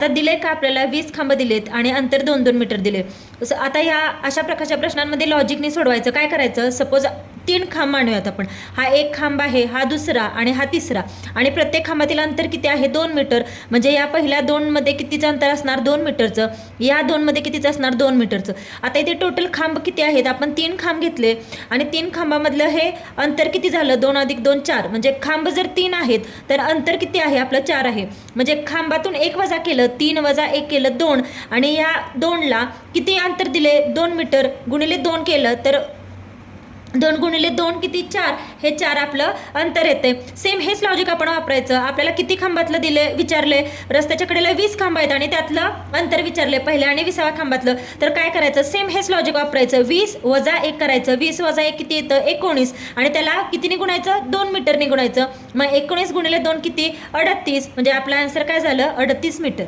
आता दिले का आपल्याला 20 खांब दिलेत आणि अंतर 2-2 मीटर दिले. आता ह्या अशा प्रकारच्या प्रश्नांमध्ये लॉजिकने सोडवायचं. काय करायचं, सपोज 3 खांब मानूयात आपण. हा एक खांब आहे, हा दुसरा आणि हा तिसरा, आणि प्रत्येक खांबातील अंतर किती आहे, 2 मीटर. म्हणजे या पहिल्या 2 मध्ये कितीचं अंतर असणार, 2 मीटरचं. या 2 मध्ये कितीचं असणार, 2 मीटरचं. आता इथे टोटल खांब किती आहेत, आपण 3 खांब घेतले आणि 3 खांबामधलं हे अंतर किती झालं, 2 + 2 4. म्हणजे खांब जर 3 आहेत तर अंतर किती आहे आपलं, 4 आहे. म्हणजे खांबातून 1 वजा केलं, 3 + 1 केलं 2, आणि या 2ला किती अंतर दिले, 2 मीटर गुणिले 2 केलं तर 2 गुणिले 2 किती, 4. हे 4 आपलं अंतर येते. सेम हेच लॉजिक आपण वापरायचं. आपल्याला किती खांबातलं दिले विचारले, रस्त्याच्या कडेला 20 खांब आहेत आणि त्यातलं अंतर विचारले पहिल्या आणि 20व्या खांबातलं. तर काय करायचं, सेम हेच लॉजिक वापरायचं. 20 + 1 करायचं. 20 + 1 किती येतं, 19, आणि त्याला कितीने गुणायचं, 2 मीटरने गुणायचं. मग 19 गुणिले 2 किती, 38. म्हणजे आपला आन्सर काय झालं, 38 मीटर.